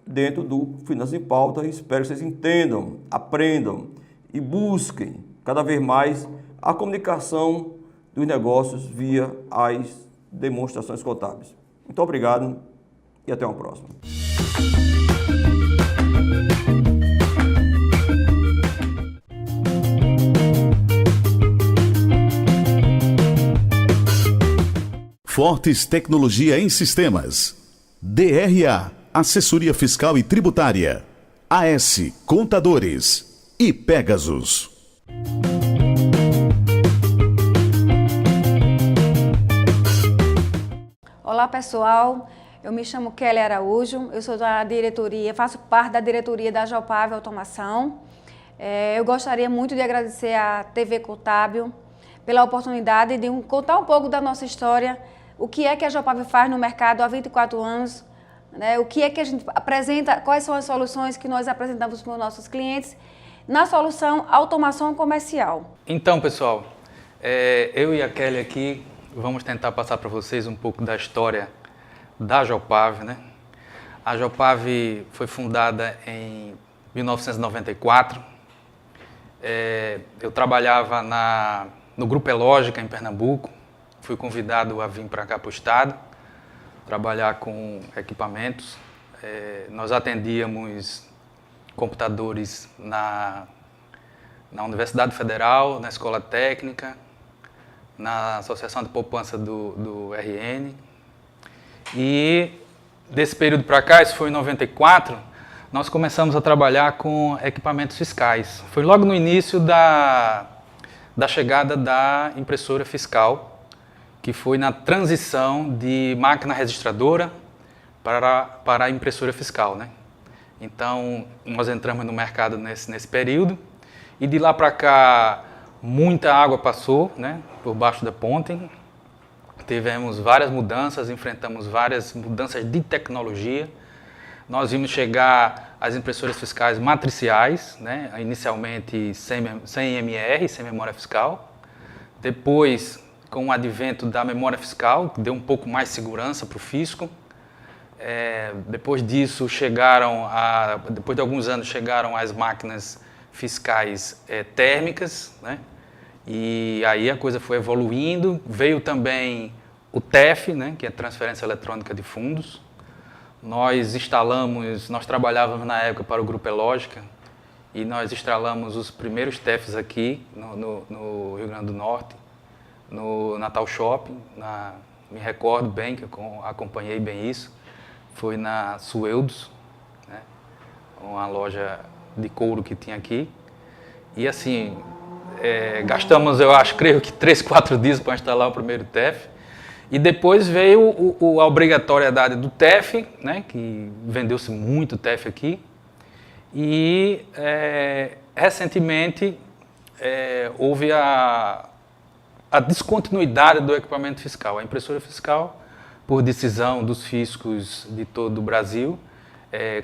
dentro do Finanças em Pauta. Espero que vocês entendam, aprendam e busquem cada vez mais a comunicação dos negócios via as demonstrações contábeis. Muito obrigado e até uma próxima. Fortes Tecnologia em Sistemas. DRA, Assessoria Fiscal e Tributária. AS, Contadores. E Pegasus. Olá pessoal, eu me chamo Kelly Araújo, eu sou da diretoria, faço parte da diretoria da Jopave Automação. Eu gostaria muito de agradecer à TV Contábil pela oportunidade de contar um pouco da nossa história, o que é que a Jopave faz no mercado há 24 anos, né? O que é que a gente apresenta, quais são as soluções que nós apresentamos para os nossos clientes na solução automação comercial. Então pessoal, eu e a Kelly aqui vamos tentar passar para vocês um pouco da história da Jopave, né? A Jopav foi fundada em 1994. Eu trabalhava no Grupo Elógica, em Pernambuco. Fui convidado a vir para cá para o estado, trabalhar com equipamentos. Nós atendíamos computadores na Universidade Federal, na Escola Técnica, na Associação de Poupança do RN. E desse período para cá, isso foi em 94, nós começamos a trabalhar com equipamentos fiscais. Foi logo no início da chegada da impressora fiscal, que foi na transição de máquina registradora para a impressora fiscal, né? Então, nós entramos no mercado nesse período, e de lá para cá, muita água passou, né, por baixo da ponte. Tivemos várias mudanças, enfrentamos várias mudanças de tecnologia. Nós vimos chegar as impressoras fiscais matriciais, né, inicialmente sem MR, sem memória fiscal. Depois, com o advento da memória fiscal, que deu um pouco mais segurança para o fisco. Depois disso, depois de alguns anos, chegaram as máquinas fiscais térmicas, né? E aí a coisa foi evoluindo. Veio também o TEF, né, que é Transferência Eletrônica de Fundos. Nós trabalhávamos na época para o Grupo Elógica, e nós instalamos os primeiros TEFs aqui no Rio Grande do Norte, no Natal Shopping. Me recordo bem, que eu acompanhei bem isso. Foi na Sueldos, né, uma loja de couro que tinha aqui. E assim, gastamos, creio que 3, 4 dias para instalar o primeiro TEF. E depois veio a obrigatoriedade do TEF, né, que vendeu-se muito TEF aqui. E recentemente houve a descontinuidade do equipamento fiscal. A impressora fiscal, por decisão dos fiscos de todo o Brasil,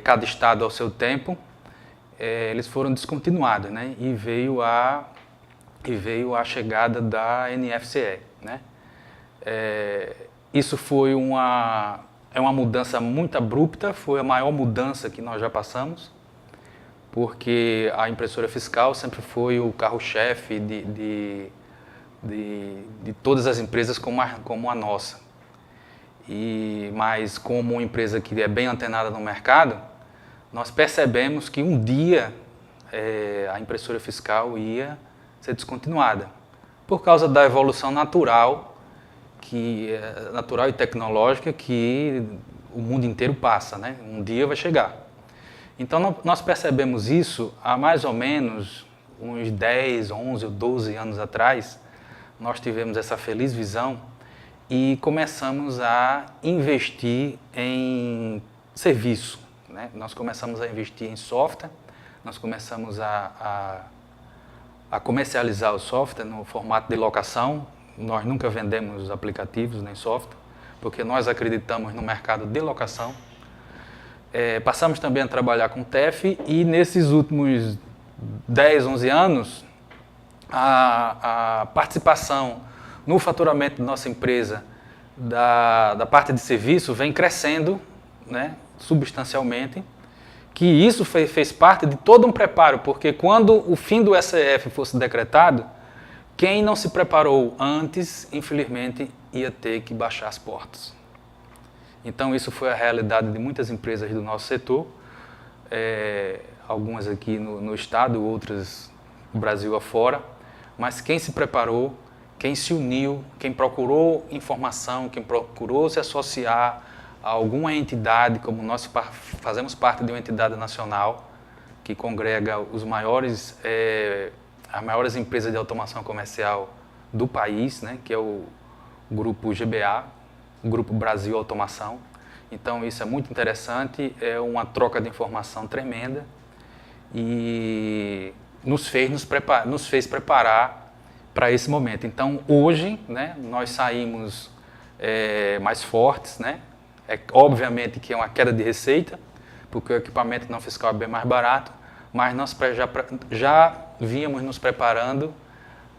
cada estado ao seu tempo, eles foram descontinuados, né? E veio a chegada da NFCE, né? Isso foi uma mudança muito abrupta, foi a maior mudança que nós já passamos, porque a impressora fiscal sempre foi o carro-chefe de todas as empresas como a nossa. Mas como uma empresa que é bem antenada no mercado, nós percebemos que um dia a impressora fiscal ia ser descontinuada, por causa da evolução natural e tecnológica que o mundo inteiro passa, né? Um dia vai chegar. Então nós percebemos isso há mais ou menos uns 10, 11 ou 12 anos atrás. Nós tivemos essa feliz visão e começamos a investir em serviço, né? Nós começamos a investir em software, nós começamos a comercializar o software no formato de locação. Nós nunca vendemos aplicativos nem software, porque nós acreditamos no mercado de locação. Passamos também a trabalhar com TEF, e nesses últimos 10, 11 anos, a participação no faturamento da nossa empresa da parte de serviço vem crescendo, né, substancialmente, que isso fez parte de todo um preparo, porque quando o fim do SEF fosse decretado, quem não se preparou antes, infelizmente, ia ter que baixar as portas. Então isso foi a realidade de muitas empresas do nosso setor, algumas aqui no estado, outras no Brasil afora, mas quem se preparou, quem se uniu, quem procurou informação, quem procurou se associar a alguma entidade, como nós fazemos parte de uma entidade nacional que congrega as maiores empresas de automação comercial do país, né, que é o Grupo GBA, o Grupo Brasil Automação. Então isso é muito interessante, é uma troca de informação tremenda e nos fez preparar para esse momento. Então hoje, né, nós saímos mais fortes, né? Obviamente que é uma queda de receita, porque o equipamento não fiscal é bem mais barato, mas nós já vínhamos nos preparando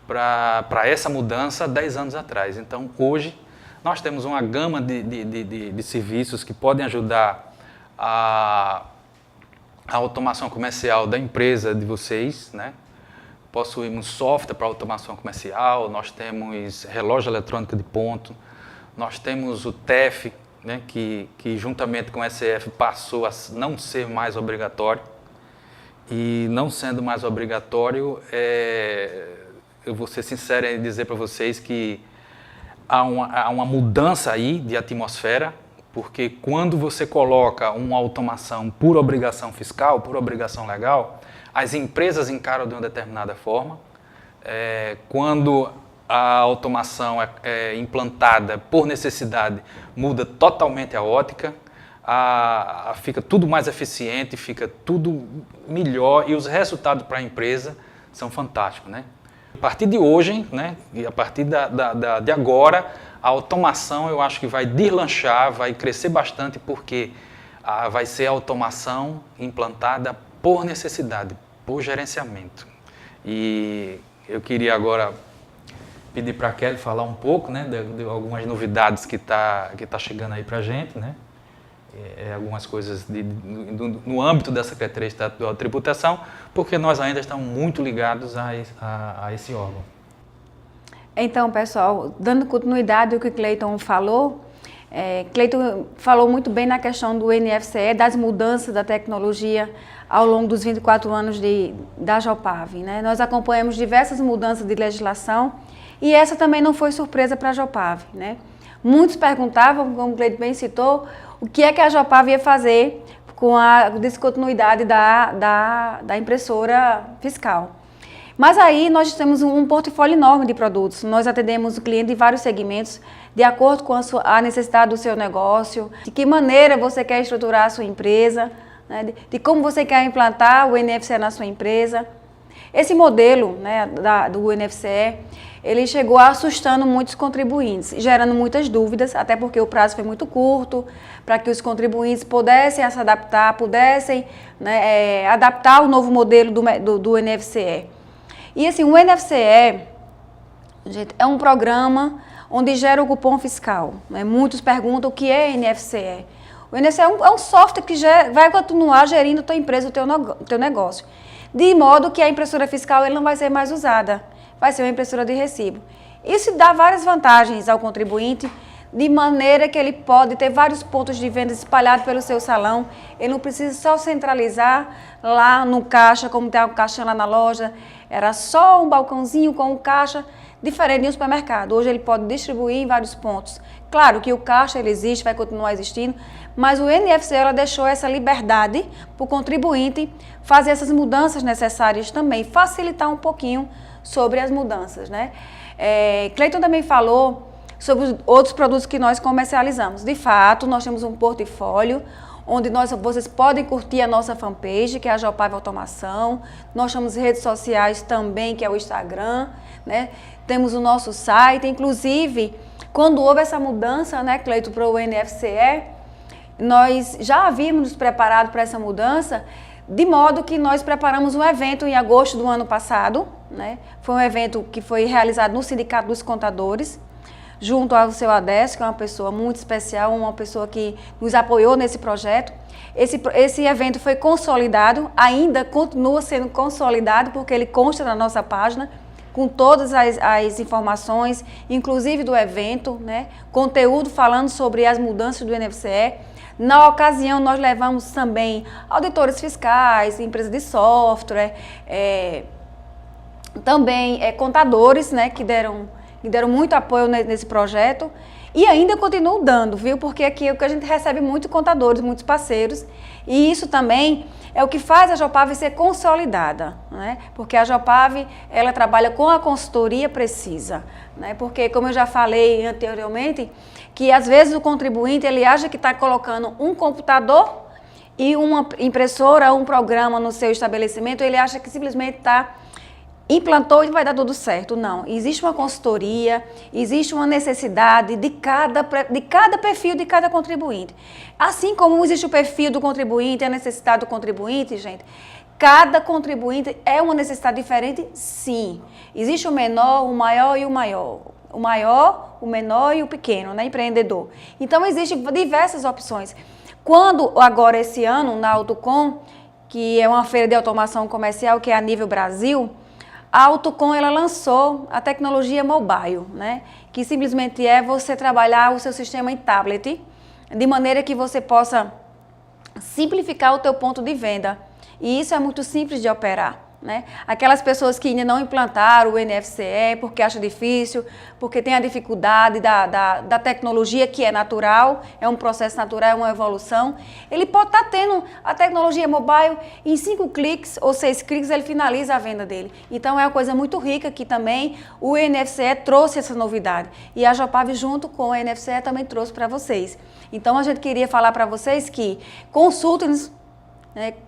para essa mudança 10 anos atrás. Então hoje nós temos uma gama de serviços que podem ajudar a automação comercial da empresa de vocês, né? Possuímos software para automação comercial, nós temos relógio eletrônico de ponto, nós temos o TEF, né, que juntamente com o SEF passou a não ser mais obrigatório. E não sendo mais obrigatório, eu vou ser sincero em dizer para vocês que há uma mudança aí de atmosfera, porque quando você coloca uma automação por obrigação fiscal, por obrigação legal, as empresas encaram de uma determinada forma. Quando a automação é implantada por necessidade, muda totalmente a ótica, fica tudo mais eficiente, fica tudo melhor e os resultados para a empresa são fantásticos, né? A partir de hoje, né, e a partir de agora, a automação eu acho que vai deslanchar, vai crescer bastante porque vai ser a automação implantada por necessidade, por gerenciamento. E eu queria agora pedir para a Kelly falar um pouco, né, de algumas novidades que tá chegando aí para a gente, né? Algumas coisas no âmbito da Secretaria Estadual de Tributação, porque nós ainda estamos muito ligados a esse órgão. Então, pessoal, dando continuidade ao que o Cleiton falou, Cleiton falou muito bem na questão do NFCE, das mudanças da tecnologia ao longo dos 24 anos da Jopav, né? Nós acompanhamos diversas mudanças de legislação e essa também não foi surpresa para a Jopav, né? Muitos perguntavam, como o Cleiton bem citou, o que é que a Jopav ia fazer com a descontinuidade da impressora fiscal. Mas aí nós temos um portfólio enorme de produtos. Nós atendemos o cliente em vários segmentos, de acordo com a necessidade do seu negócio, de que maneira você quer estruturar a sua empresa, né, de como você quer implantar o NFCE na sua empresa. Esse modelo, né, do NFCE, ele chegou assustando muitos contribuintes, gerando muitas dúvidas, até porque o prazo foi muito curto, para que os contribuintes pudessem se adaptar, pudessem, né, adaptar o novo modelo do NFCE. E assim, o NFCE, gente, é um programa onde gera o cupom fiscal, né? Muitos perguntam o que é NFCE. O NFCE é um software que vai continuar gerindo a tua empresa, o teu negócio, de modo que a impressora fiscal ele não vai ser mais usada, vai ser uma impressora de recibo. Isso dá várias vantagens ao contribuinte, de maneira que ele pode ter vários pontos de venda espalhados pelo seu salão, ele não precisa só centralizar lá no caixa, como tem o caixa lá na loja, era só um balcãozinho com um caixa, diferente de um supermercado. Hoje ele pode distribuir em vários pontos. Claro que o caixa ele existe, vai continuar existindo, mas o NFCE ela deixou essa liberdade para o contribuinte fazer essas mudanças necessárias também, facilitar um pouquinho sobre as mudanças, né? Cleiton também falou sobre os outros produtos que nós comercializamos. De fato, nós temos um portfólio onde vocês podem curtir a nossa fanpage, que é a Jopav Automação. Nós temos redes sociais também, que é o Instagram, né? Temos o nosso site, inclusive, quando houve essa mudança, né, Cleiton, para o NFCE, nós já havíamos nos preparado para essa mudança, de modo que nós preparamos um evento em agosto do ano passado, né? Foi um evento que foi realizado no Sindicato dos Contadores, junto ao seu Adesso, que é uma pessoa muito especial, uma pessoa que nos apoiou nesse projeto. Esse evento foi consolidado, ainda continua sendo consolidado, porque ele consta na nossa página, com todas as informações, inclusive do evento, né? Conteúdo falando sobre as mudanças do NFCE. Na ocasião, nós levamos também auditores fiscais, empresas de software, também contadores, né, que deram muito apoio nesse projeto e ainda continuam dando, viu? Porque aqui é o que a gente recebe muitos contadores, muitos parceiros, e isso também é o que faz a Jopav ser consolidada, né? Porque a Jopav, ela trabalha com a consultoria precisa, né? Porque, como eu já falei anteriormente, que às vezes o contribuinte, ele acha que está colocando um computador e uma impressora, um programa no seu estabelecimento, ele acha que simplesmente implantou e vai dar tudo certo. Não, existe uma consultoria, existe uma necessidade de cada perfil de cada contribuinte. Assim como existe o perfil do contribuinte, a necessidade do contribuinte, gente, cada contribuinte é uma necessidade diferente, sim. Existe o menor, o maior e o maior. O maior, o menor e o pequeno, né, empreendedor. Então, existem diversas opções. Quando, agora esse ano, na Autocom, que é uma feira de automação comercial que é a nível Brasil, a Autocom ela lançou a tecnologia mobile, né? Que simplesmente é você trabalhar o seu sistema em tablet, de maneira que você possa simplificar o teu ponto de venda. E isso é muito simples de operar, né? Aquelas pessoas que ainda não implantaram o NFCE porque acham difícil, porque tem a dificuldade da tecnologia que é natural, é um processo natural, é uma evolução. Ele pode estar tendo a tecnologia mobile em 5 cliques ou 6 cliques, ele finaliza a venda dele. Então é uma coisa muito rica que também o NFCE trouxe essa novidade. E a Jopave junto com o NFCE também trouxe para vocês. Então a gente queria falar para vocês que consultem-nos,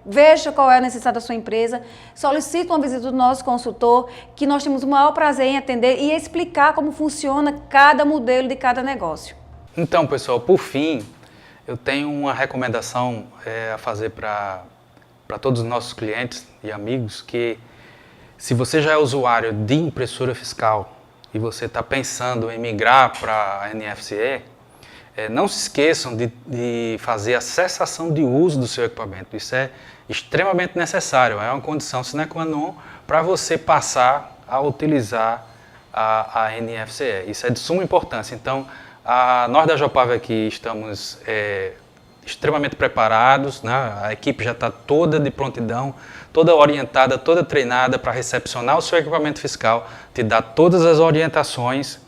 veja qual é a necessidade da sua empresa, solicite uma visita do nosso consultor, que nós temos o maior prazer em atender e explicar como funciona cada modelo de cada negócio. Então, pessoal, por fim, eu tenho uma recomendação a fazer para todos os nossos clientes e amigos, que se você já é usuário de impressora fiscal e você está pensando em migrar para a NFCE, não se esqueçam de fazer a cessação de uso do seu equipamento. Isso é extremamente necessário, é uma condição sine qua non para você passar a utilizar a NFCE. Isso é de suma importância. Então, nós da Jopave aqui estamos extremamente preparados, né? A equipe já está toda de prontidão, toda orientada, toda treinada para recepcionar o seu equipamento fiscal, te dar todas as orientações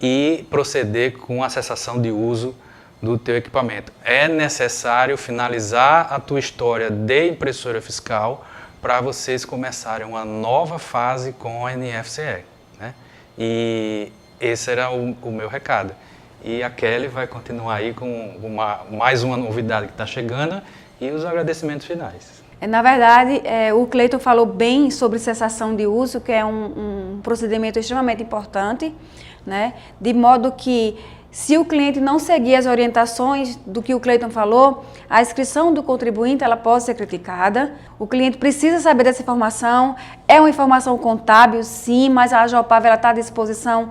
e proceder com a cessação de uso do teu equipamento. É necessário finalizar a tua história de impressora fiscal para vocês começarem uma nova fase com a NFCE, né? E esse era o meu recado. E a Kelly vai continuar aí com mais uma novidade que está chegando e os agradecimentos finais. Na verdade, o Cleiton falou bem sobre cessação de uso, que é um procedimento extremamente importante, né? De modo que, se o cliente não seguir as orientações do que o Cleiton falou, a inscrição do contribuinte ela pode ser criticada. O cliente precisa saber dessa informação. É uma informação contábil, sim, mas a Jopave está à disposição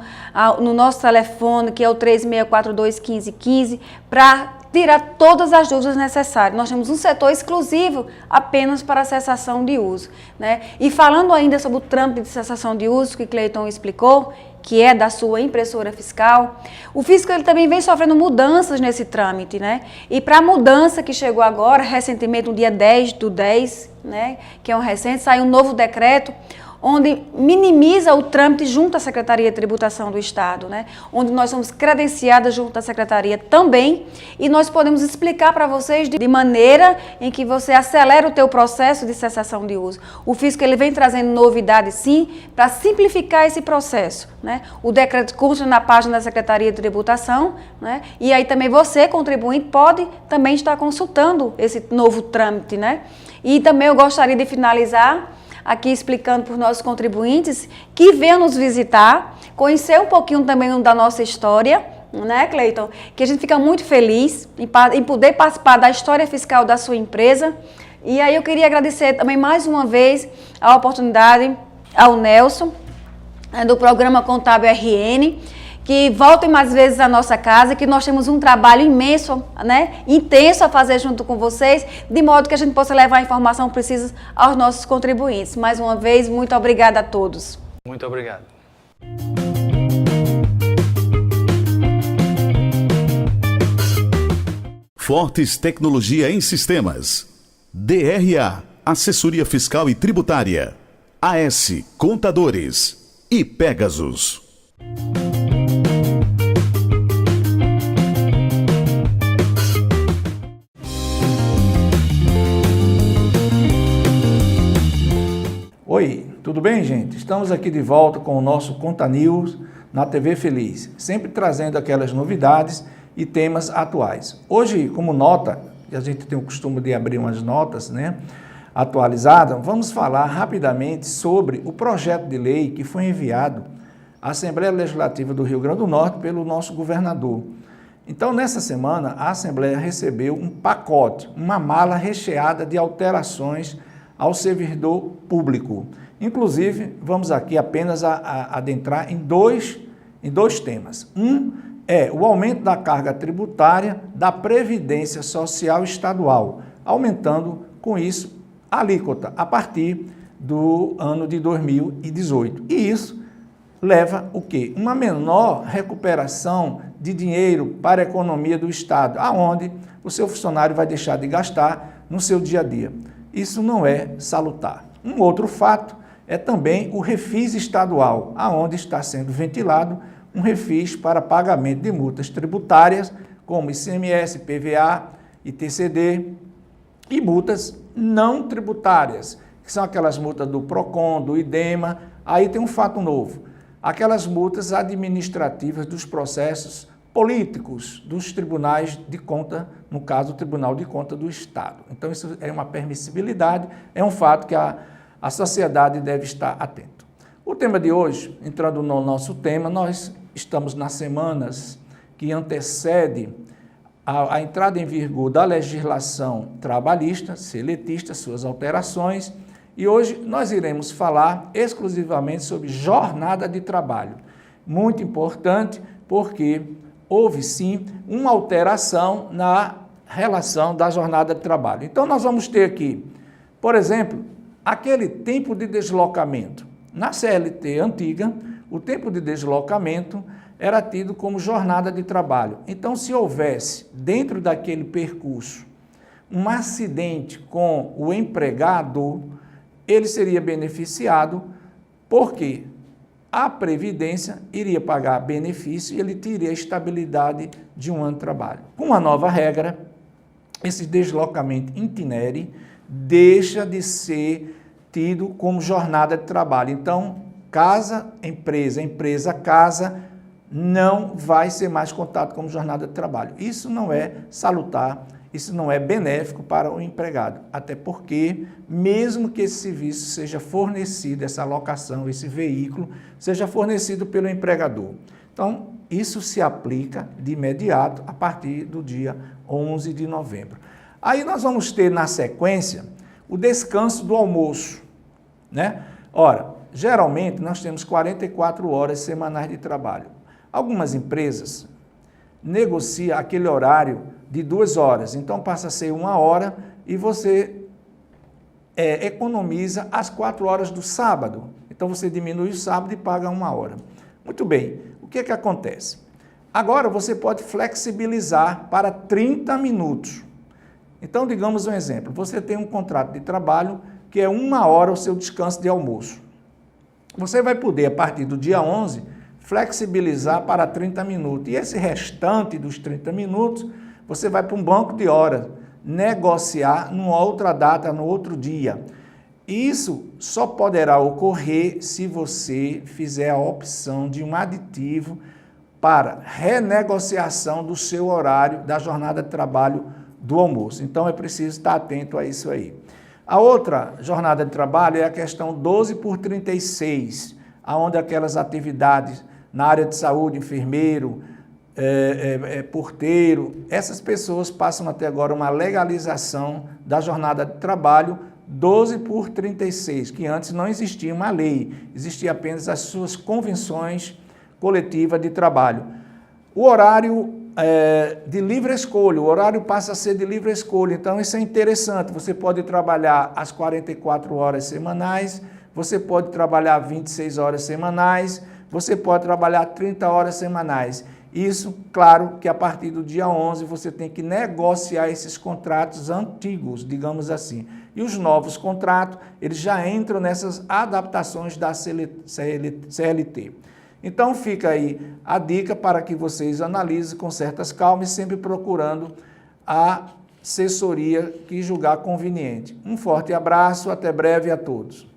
no nosso telefone, que é o 3642-1515, para tirar todas as dúvidas necessárias. Nós temos um setor exclusivo apenas para a cessação de uso, né? E falando ainda sobre o trâmite de cessação de uso que Cleiton explicou, que é da sua impressora fiscal, o fisco ele também vem sofrendo mudanças nesse trâmite, né? E para a mudança que chegou agora, recentemente, no dia 10/10, né, que é um recente, saiu um novo decreto onde minimiza o trâmite junto à Secretaria de Tributação do Estado, né? Onde nós somos credenciadas junto à Secretaria também, e nós podemos explicar para vocês de maneira em que você acelera o teu processo de cessação de uso. O fisco ele vem trazendo novidades, sim, para simplificar esse processo, né? O decreto consta na página da Secretaria de Tributação, né? E aí também você, contribuinte, pode também estar consultando esse novo trâmite, né? E também eu gostaria de finalizar aqui explicando para os nossos contribuintes que venham nos visitar, conhecer um pouquinho também da nossa história, né, Cleiton? Que a gente fica muito feliz em poder participar da história fiscal da sua empresa. E aí eu queria agradecer também mais uma vez a oportunidade ao Nelson, do programa Contábil RN, que voltem mais vezes à nossa casa, que nós temos um trabalho imenso, né, intenso a fazer junto com vocês, de modo que a gente possa levar a informação precisa aos nossos contribuintes. Mais uma vez, muito obrigada a todos. Muito obrigado. Fortes Tecnologia em Sistemas. DRA, Assessoria Fiscal e Tributária. AS, Contadores. E Pegasus. Oi, tudo bem, gente? Estamos aqui de volta com o nosso Conta News na TV Feliz, sempre trazendo aquelas novidades e temas atuais. Hoje, como nota, a gente tem o costume de abrir umas notas, né, atualizadas, vamos falar rapidamente sobre o projeto de lei que foi enviado à Assembleia Legislativa do Rio Grande do Norte pelo nosso governador. Então, nessa semana, a Assembleia recebeu um pacote, uma mala recheada de alterações ao servidor público. Inclusive, vamos aqui apenas adentrar em dois temas. Um é o aumento da carga tributária da Previdência Social Estadual, aumentando com isso a alíquota a partir do ano de 2018. E isso leva o quê? Uma menor recuperação de dinheiro para a economia do Estado, aonde o seu funcionário vai deixar de gastar no seu dia a dia. Isso não é salutar. Um outro fato é também o refis estadual, aonde está sendo ventilado um refis para pagamento de multas tributárias, como ICMS, PVA, ITCD, e multas não tributárias, que são aquelas multas do PROCON, do IDEMA. Aí tem um fato novo, aquelas multas administrativas dos processos políticos dos tribunais de conta, no caso o Tribunal de Conta do Estado. Então isso é uma permissibilidade, é um fato que a sociedade deve estar atento. O tema de hoje, entrando no nosso tema, nós estamos nas semanas que antecedem a entrada em vigor da legislação trabalhista, seletista, suas alterações, e hoje nós iremos falar exclusivamente sobre jornada de trabalho. Muito importante, porque houve sim uma alteração na relação da jornada de trabalho. Então nós vamos ter aqui, por exemplo, aquele tempo de deslocamento. Na CLT antiga, o tempo de deslocamento era tido como jornada de trabalho. Então, se houvesse, dentro daquele percurso, um acidente com o empregado, ele seria beneficiado, porque a Previdência iria pagar benefício e ele teria a estabilidade de um ano de trabalho. Com a nova regra, esse deslocamento itinere deixa de ser tido como jornada de trabalho. Então, casa, empresa, casa, não vai ser mais contado como jornada de trabalho. Isso não é salutar, isso não é benéfico para o empregado, até porque, mesmo que esse serviço seja fornecido, essa locação, esse veículo, seja fornecido pelo empregador. Então, isso se aplica de imediato a partir do dia 11 de novembro. Aí nós vamos ter, na sequência, o descanso do almoço, né? Ora, geralmente nós temos 44 horas semanais de trabalho. Algumas empresas negociam aquele horário de 2 horas, então passa a ser 1 hora e você economiza as 4 horas do sábado. Então você diminui o sábado e paga 1 hora. Muito bem, o que que acontece? Agora você pode flexibilizar para 30 minutos. Então, digamos um exemplo, você tem um contrato de trabalho que é 1 hora o seu descanso de almoço. Você vai poder, a partir do dia 11, flexibilizar para 30 minutos. E esse restante dos 30 minutos, você vai para um banco de horas, negociar numa outra data, no outro dia. Isso só poderá ocorrer se você fizer a opção de um aditivo para renegociação do seu horário da jornada de trabalho do almoço. Então, é preciso estar atento a isso aí. A outra jornada de trabalho é a questão 12/36, onde aquelas atividades na área de saúde, enfermeiro, porteiro, essas pessoas passam até agora uma legalização da jornada de trabalho 12/36, que antes não existia uma lei, existia apenas as suas convenções coletivas de trabalho. O horário de livre escolha, o horário passa a ser de livre escolha, então isso é interessante, você pode trabalhar as 44 horas semanais, você pode trabalhar 26 horas semanais, você pode trabalhar 30 horas semanais. Isso, claro, que a partir do dia 11 você tem que negociar esses contratos antigos, digamos assim. E os novos contratos, eles já entram nessas adaptações da CLT. Então fica aí a dica para que vocês analisem com certas calmas e sempre procurando a assessoria que julgar conveniente. Um forte abraço, até breve a todos.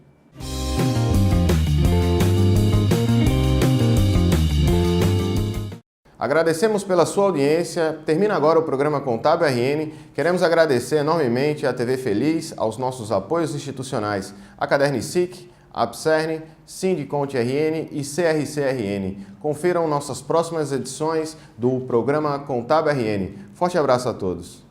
Agradecemos pela sua audiência. Termina agora o programa Contábil RN. Queremos agradecer enormemente à TV Feliz, aos nossos apoios institucionais, a Cadernicic, a Abcern, Sindicont RN e CRC-RN. Confiram nossas próximas edições do programa Contábil RN. Forte abraço a todos.